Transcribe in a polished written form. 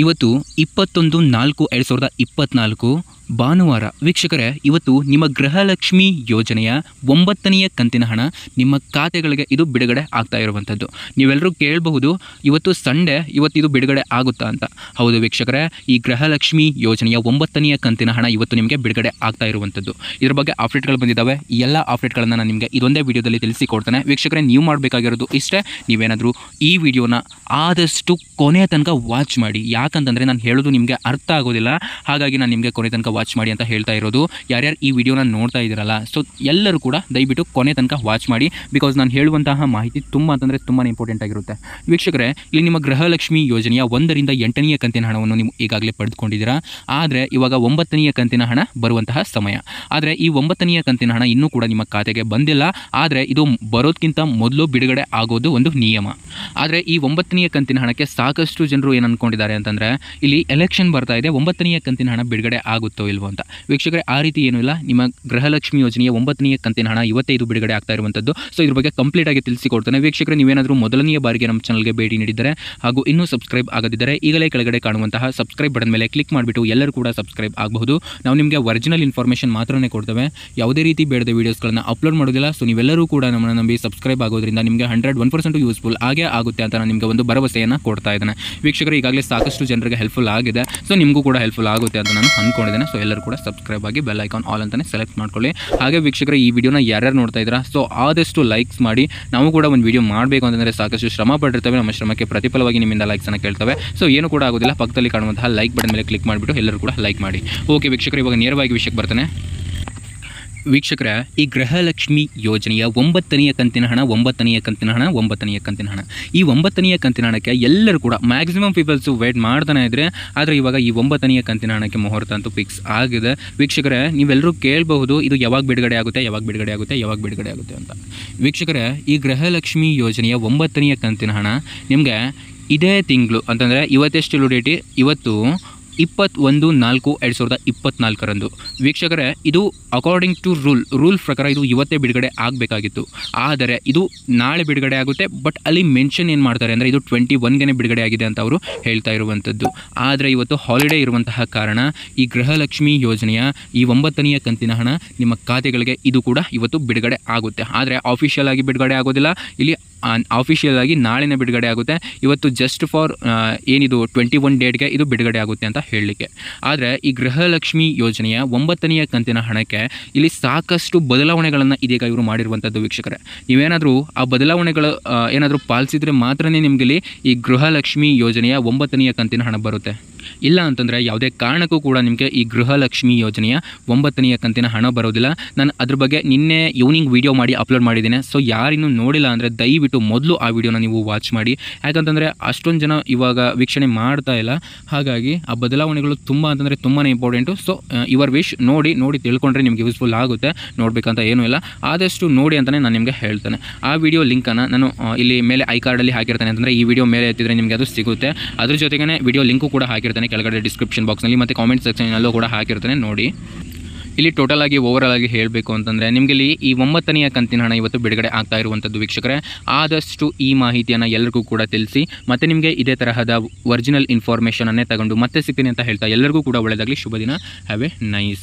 ಇವತ್ತು 21/4/2024 ಭಾನುವಾರ. ವೀಕ್ಷಕರೇ, ಇವತ್ತು ನಿಮ್ಮ ಗೃಹಲಕ್ಷ್ಮಿ ಯೋಜನೆಯ 9ನೆಯ ಕಂತಿನ ಹಣ ನಿಮ್ಮ ಖಾತೆಗಳಿಗೆ ಇದು ಬಿಡುಗಡೆ ಆಗ್ತಾ ಇರುವಂಥದ್ದು. ನೀವೆಲ್ಲರೂ ಕೇಳಬಹುದು, ಇವತ್ತು ಸಂಡೇ, ಇವತ್ತು ಇದು ಬಿಡುಗಡೆ ಆಗುತ್ತಾ ಅಂತ. ಹೌದು ವೀಕ್ಷಕರೇ, ಈ ಗೃಹಲಕ್ಷ್ಮಿ ಯೋಜನೆಯ 9ನೆಯ ಕಂತಿನ ಹಣ ಇವತ್ತು ನಿಮಗೆ ಬಿಡುಗಡೆ ಆಗ್ತಾ ಇರುವಂಥದ್ದು. ಇದ್ರ ಬಗ್ಗೆ ಅಪ್ಡೇಟ್ಗಳು ಬಂದಿದ್ದಾವೆ. ಈ ಎಲ್ಲ ಅಪ್ಡೇಟ್ಗಳನ್ನು ನಾನು ನಿಮಗೆ ಇದೊಂದೇ ವಿಡಿಯೋದಲ್ಲಿ ತಿಳಿಸಿಕೊಡ್ತೇನೆ. ವೀಕ್ಷಕರೇ, ನೀವು ಮಾಡಬೇಕಾಗಿರೋದು ಇಷ್ಟೇ. ನೀವೇನಾದರೂ ಈ ವಿಡಿಯೋನ ಆದಷ್ಟು ಕೊನೆಯ ತನಕ ವಾಚ್ ಮಾಡಿ. ಯಾಕಂತಂದರೆ ನಾನು ಹೇಳೋದು ನಿಮಗೆ ಅರ್ಥ ಆಗೋದಿಲ್ಲ, ಹಾಗಾಗಿ ನಾನು ನಿಮಗೆ ಕೊನೆ ತನಕ ವಾಚ್ ಮಾಡಿ ಅಂತ ಹೇಳ್ತಾ ಇರೋದು. ಯಾರ್ಯಾರು ಈ ವಿಡಿಯೋನ ನೋಡ್ತಾ ಇದ್ದೀರಲ್ಲ, ಸೊ ಎಲ್ಲರೂ ಕೂಡ ದಯವಿಟ್ಟು ಕೊನೆ ತನಕ ವಾಚ್ ಮಾಡಿ. ಬಿಕಾಸ್ ನಾನು ಹೇಳುವಂತಹ ಮಾಹಿತಿ ತುಂಬ ಅಂತಂದರೆ ತುಂಬಾ ಇಂಪಾರ್ಟೆಂಟ್ ಆಗಿರುತ್ತೆ. ವೀಕ್ಷಕರೇ, ಇಲ್ಲಿ ನಿಮ್ಮ ಗೃಹಲಕ್ಷ್ಮಿ ಯೋಜನೆಯ 1ರಿಂದ 8ನೆಯ ಕಂತಿನ ಹಣವನ್ನು ನೀವು ಈಗಾಗಲೇ ಪಡೆದುಕೊಂಡಿದ್ದೀರಾ. ಆದರೆ ಇವಾಗ 9ನೆಯ ಕಂತಿನ ಹಣ ಬರುವಂತಹ ಸಮಯ. ಆದರೆ ಈ 9ನೆಯ ಕಂತಿನ ಹಣ ಇನ್ನೂ ಕೂಡ ನಿಮ್ಮ ಖಾತೆಗೆ ಬಂದಿಲ್ಲ. ಆದರೆ ಇದು ಬರೋದಕ್ಕಿಂತ ಮೊದಲು ಬಿಡುಗಡೆ ಆಗೋದು ಒಂದು ನಿಯಮ. ಆದರೆ ಈ 9ನೆಯ ಕಂತಿನ ಹಣಕ್ಕೆ ಸಾಕಷ್ಟು ಜನರು ಏನು ಅಂದ್ಕೊಂಡಿದ್ದಾರೆ ಅಂತಂದರೆ, ಇಲ್ಲಿ ಎಲೆಕ್ಷನ್ ಬರ್ತಾ ಇದೆ, 9ನೆಯ ಕಂತಿನ ಹಣ ಬಿಡುಗಡೆ ಆಗುತ್ತೋ ಇಲ್ವೋ ಅಂತ. ವೀಕ್ಷಕರೇ, ಆ ರೀತಿ ಏನೂ ಇಲ್ಲ. ನಿಮ್ಮ ಗೃಹಲಕ್ಷ್ಮಿ ಯೋಜನೆಯ 9ನೆಯ ಕಂತಿನ ಹಣ ಇವತ್ತೇ ಇದು ಬಿಡುಗಡೆ ಆಗ್ತಾ ಇರುವಂಥದ್ದು. ಸೊ ಇದ್ರ ಬಗ್ಗೆ ಕಂಪ್ಲೀಟ್ ಆಗಿ ತಿಳಿಸಿಕೊಡ್ತೇನೆ. ವೀಕ್ಷಕರೇ, ನೀವೇನಾದರೂ ಮೊದಲನೆಯ ಬಾರಿಗೆ ನಮ್ಮ ಚಾನಲ್ಗೆ ಭೇಟಿ ನೀಡಿದರೆ ಹಾಗೂ ಇನ್ನೂ ಸಬ್ಸ್ಕ್ರೈಬ್ ಆಗದಿದ್ದರೆ ಈಗಲೇ ಕೆಳಗಡೆ ಕಾಣುವಂತಹ ಸಬ್ಸ್ಕ್ರೈಬ್ ಬಟನ್ ಮೇಲೆ ಕ್ಲಿಕ್ ಮಾಡಿಬಿಟ್ಟು ಎಲ್ಲರೂ ಕೂಡ ಸಬ್ಸ್ಕ್ರೈಬ್ ಆಗಬಹುದು. ನಾವು ನಿಮಗೆ ಒರಿಜಿನಲ್ ಇನ್ಫಾರ್ಮೇಷನ್ ಮಾತ್ರನೇ ಕೊಡ್ತೇವೆ, ಯಾವುದೇ ರೀತಿ ಬೇಡದ ವೀಡಿಯೋಸ್ಗಳನ್ನು ಅಪ್ಲೋಡ್ ಮಾಡೋದಿಲ್ಲ. ಸೊ ನೀವೆಲ್ಲರೂ ಕೂಡ ನಮ್ಮನ್ನು ನಂಬಿ ಸಬ್ಸ್ಕ್ರೈಬ್ ಆಗೋದ್ರಿಂದ ನಿಮಗೆ 101% ಯೂಸ್ಫುಲ್ ಆಗೇ ಆಗುತ್ತೆ ಅಂತ ನಾನು ನಿಮಗೆ ಒಂದು ಭರವಸೆಯನ್ನು ಕೊಡ್ತಾ ಇದ್ದೇನೆ. ವೀಕ್ಷಕರು, ಈಗಾಗಲೇ ಸಾಕಷ್ಟು ಜನರಿಗೆ ಹೆಲ್ಪ್ಫುಲ್ ಆಗಿದೆ. ಸೊ ನಿಮಗೂ ಕೂಡ ಹೆಲ್ಪ್ಫುಲ್ ಆಗುತ್ತೆ ಅಂತ ನಾನು ಅಂದ್ಕೊಂಡಿದ್ದೇನೆ. ಸೊ ಎಲ್ಲರೂ ಕೂಡ ಸಬ್ಸ್ಕ್ರೈಬ್ ಆಗಿ ಬೆಲ್ ಐಕಾನ್ ಆಲ್ ಅಂತಲೇ ಸೆಲೆಕ್ಟ್ ಮಾಡ್ಕೊಳ್ಳಿ. ಹಾಗೆ ವೀಕ್ಷಕರು, ಈ ವಿಡಿಯೋನ ಯಾರ್ಯಾರು ನೋಡ್ತಾ ಇದ್ದೀರಾ, ಸೊ ಆದಷ್ಟು ಲೈಕ್ಸ್ ಮಾಡಿ. ನಾವು ಕೂಡ ಒಂದು ವಿಡಿಯೋ ಮಾಡಬೇಕು ಅಂತಂದರೆ ಸಾಕಷ್ಟು ಶ್ರಮ ಪಟ್ಟಿರ್ತೇವೆ. ನಮ್ಮ ಶ್ರಮಕ್ಕೆ ಪ್ರತಿಫಲವಾಗಿ ನಿಮ್ಮಿಂದ ಲೈಕ್ಸನ್ನು ಕೇಳ್ತೇವೆ. ಸೊ ಏನು ಕೂಡ ಆಗೋದಿಲ್ಲ, ಪಕ್ಕದಲ್ಲಿ ಕಾಣುವಂತಹ ಲೈಕ್ ಬಟನ್ ಮೇಲೆ ಕ್ಲಿಕ್ ಮಾಡಿಬಿಟ್ಟು ಎಲ್ಲರೂ ಕೂಡ ಲೈಕ್ ಮಾಡಿ. ಓಕೆ ವೀಕ್ಷಕರು, ಇವಾಗ ನೇರವಾಗಿ ವಿಷಯಕ್ಕೆ ಬರ್ತಾನೆ. ವೀಕ್ಷಕರೇ, ಈ ಗೃಹಲಕ್ಷ್ಮಿ ಯೋಜನೆಯ 9ನೆಯ ಕಂತಿನ ಹಣ, 9ನೆಯ ಕಂತಿನ ಹಣ, 9ನೆಯ ಕಂತಿನ ಹಣ, ಈ 9ನೆಯ ಕಂತಿನ ಹಣಕ್ಕೆ ಎಲ್ಲರೂ ಕೂಡ ಮ್ಯಾಕ್ಸಿಮಮ್ ಪೀಪಲ್ಸು ವೇಟ್ ಮಾಡ್ತಾನೆ ಇದ್ರೆ. ಆದರೆ ಇವಾಗ ಈ 9ನೆಯ ಕಂತಿನ ಹಣಕ್ಕೆ ಮುಹೂರ್ತ ಅಂತೂ ಫಿಕ್ಸ್ ಆಗಿದೆ. ವೀಕ್ಷಕರೇ, ನೀವೆಲ್ಲರೂ ಕೇಳಬಹುದು, ಇದು ಯಾವಾಗ ಬಿಡುಗಡೆ ಆಗುತ್ತೆ, ಯಾವಾಗ ಬಿಡುಗಡೆ ಆಗುತ್ತೆ, ಯಾವಾಗ ಬಿಡುಗಡೆ ಆಗುತ್ತೆ ಅಂತ. ವೀಕ್ಷಕರೇ, ಈ ಗೃಹಲಕ್ಷ್ಮಿ ಯೋಜನೆಯ 9ನೆಯ ಕಂತಿನ ಹಣ ನಿಮಗೆ ಇದೇ ತಿಂಗಳು ಅಂತಂದರೆ ಇವತ್ತೆಷ್ಟು ಡೇಟಿ, ಇವತ್ತು 21/4/2024 ವೀಕ್ಷಕರೇ, ಇದು ಅಕಾರ್ಡಿಂಗ್ ಟು ರೂಲ್ ಪ್ರಕಾರ ಇದು ಇವತ್ತೇ ಬಿಡುಗಡೆ ಆಗಬೇಕಾಗಿತ್ತು. ಆದರೆ ಇದು ನಾಳೆ ಬಿಡುಗಡೆ ಆಗುತ್ತೆ. ಬಟ್ ಅಲ್ಲಿ ಮೆನ್ಷನ್ ಏನು ಮಾಡ್ತಾರೆ ಅಂದರೆ, ಇದು 21ಗೆ ಬಿಡುಗಡೆ ಆಗಿದೆ ಅಂತ ಅವರು ಹೇಳ್ತಾ ಇರುವಂಥದ್ದು. ಆದರೆ ಇವತ್ತು ಹಾಲಿಡೇ ಇರುವಂತಹ ಕಾರಣ ಈ ಗೃಹಲಕ್ಷ್ಮಿ ಯೋಜನೆಯ ಈ 9ನೆಯ ಕಂತಿನ ಹಣ ನಿಮ್ಮ ಖಾತೆಗಳಿಗೆ ಇದು ಕೂಡ ಇವತ್ತು ಬಿಡುಗಡೆ ಆಗುತ್ತೆ. ಆದರೆ ಆಫಿಷಿಯಲ್ ಆಗಿ ಬಿಡುಗಡೆ ಆಗೋದಿಲ್ಲ. ಇಲ್ಲಿ ಆಫಿಷಿಯಲ್ ಆಗಿ ನಾಳೆನೇ ಬಿಡುಗಡೆ ಆಗುತ್ತೆ. ಇವತ್ತು ಜಸ್ಟ್ ಫಾರ್ ಏನಿದು 21 ಡೇಟ್ಗೆ ಇದು ಬಿಡುಗಡೆ ಆಗುತ್ತೆ ಅಂತ ಹೇಳಲಿಕ್ಕೆ. ಆದರೆ ಈ ಗೃಹಲಕ್ಷ್ಮಿ ಯೋಜನೆಯ 9ನೆಯ ಕಂತಿನ ಹಣಕ್ಕೆ ಇಲ್ಲಿ ಸಾಕಷ್ಟು ಬದಲಾವಣೆಗಳನ್ನು ಇದೀಗ ಇವರು ಮಾಡಿರುವಂಥದ್ದು. ವೀಕ್ಷಕರೇ, ನೀವೇನಾದರೂ ಆ ಬದಲಾವಣೆಗಳು ಏನಾದರೂ ಪಾಲಿಸಿದರೆ ಮಾತ್ರನೇ ನಿಮಗಿಲ್ಲಿ ಈ ಗೃಹಲಕ್ಷ್ಮಿ ಯೋಜನೆಯ 9ನೆಯ ಕಂತಿನ ಹಣ ಬರುತ್ತೆ. ಇಲ್ಲ ಅಂತಂದರೆ ಯಾವುದೇ ಕಾರಣಕ್ಕೂ ಕೂಡ ನಿಮಗೆ ಈ ಗೃಹಲಕ್ಷ್ಮಿ ಯೋಜನೆಯ 9ನೆಯ ಕಂತಿನ ಹಣ ಬರೋದಿಲ್ಲ. ನಾನು ಅದ್ರ ಬಗ್ಗೆ ನಿನ್ನೆ ಈವ್ನಿಂಗ್ ವಿಡಿಯೋ ಮಾಡಿ ಅಪ್ಲೋಡ್ ಮಾಡಿದ್ದೇನೆ. ಸೊ ಯಾರಿನ್ನೂ ನೋಡಿಲ್ಲ ಅಂದರೆ ದಯವಿಟ್ಟು ಮೊದಲು ಆ ವಿಡಿಯೋನ ನೀವು ವಾಚ್ ಮಾಡಿ. ಯಾಕಂತಂದರೆ ಅಷ್ಟೊಂದು ಜನ ಇವಾಗ ವೀಕ್ಷಣೆ ಮಾಡ್ತಾ ಇಲ್ಲ. ಹಾಗಾಗಿ ಆ ಬದಲಾವಣೆಗಳು ತುಂಬ ಅಂತಂದರೆ ತುಂಬಾ ಇಂಪಾರ್ಟೆಂಟು. ಸೊ ಯುವರ್ ವಿಶ್ ನೋಡಿ ತಿಳ್ಕೊಂಡ್ರೆ ನಿಮಗೆ ಯೂಸ್ಫುಲ್ ಆಗುತ್ತೆ. ನೋಡಬೇಕಂತ ಏನೂ ಇಲ್ಲ, ಆದಷ್ಟು ನೋಡಿ ಅಂತಲೇ ನಾನು ನಿಮಗೆ ಹೇಳ್ತೇನೆ. ಆ ವಿಡಿಯೋ ಲಿಂಕನ್ನು ನಾನು ಇಲ್ಲಿ ಮೇಲೆ ಐ ಕಾರ್ಡಲ್ಲಿ ಹಾಕಿರ್ತೇನೆ. ಅಂತಂದರೆ ಈ ವಿಡಿಯೋ ಮೇಲೆ ಎತ್ತಿದ್ರೆ ನಿಮಗೆ ಅದು ಸಿಗುತ್ತೆ. ಅದ್ರ ಜೊತೆಗೇ ವಿಡಿಯೋ ಲಿಂಕು ಕೂಡ ಹಾಕಿರ್ತೇನೆ ಕೆಳಗಡೆ ಡಿಸ್ಕ್ರಿಪ್ಷನ್ ಬಾಕ್ಸ್ನಲ್ಲಿ ಮತ್ತು ಕಾಮೆಂಟ್ ಸೆಕ್ಷನಲ್ಲೂ ಕೂಡ ಹಾಕಿರ್ತೇನೆ, ನೋಡಿ. ಇಲ್ಲಿ ಟೋಟಲ್ ಆಗಿ ಓವರಾಲ್ ಆಗಿ ಹೇಳಬೇಕು ಅಂತಂದರೆ, ನಿಮಗೆ ಇಲ್ಲಿ ಈ 9ನೆಯ ಕಂತಿನ ಹಣ ಇವತ್ತು ಬಿಡುಗಡೆ ಆಗ್ತಾ ಇರುವಂಥದ್ದು. ವೀಕ್ಷಕರೇ, ಆದಷ್ಟು ಈ ಮಾಹಿತಿಯನ್ನು ಎಲ್ಲರಿಗೂ ಕೂಡ ತಿಳಿಸಿ. ಮತ್ತು ನಿಮಗೆ ಇದೇ ತರಹದ ಒರಿಜಿನಲ್ ಇನ್ಫಾರ್ಮೇಷನನ್ನೇ ತಗೊಂಡು ಮತ್ತೆ ಸಿಗ್ತೀನಿ ಅಂತ ಹೇಳ್ತಾ ಎಲ್ಲರಿಗೂ ಕೂಡ ಒಳ್ಳೆಯದಾಗಲಿ. ಶುಭ ದಿನ. Have A nice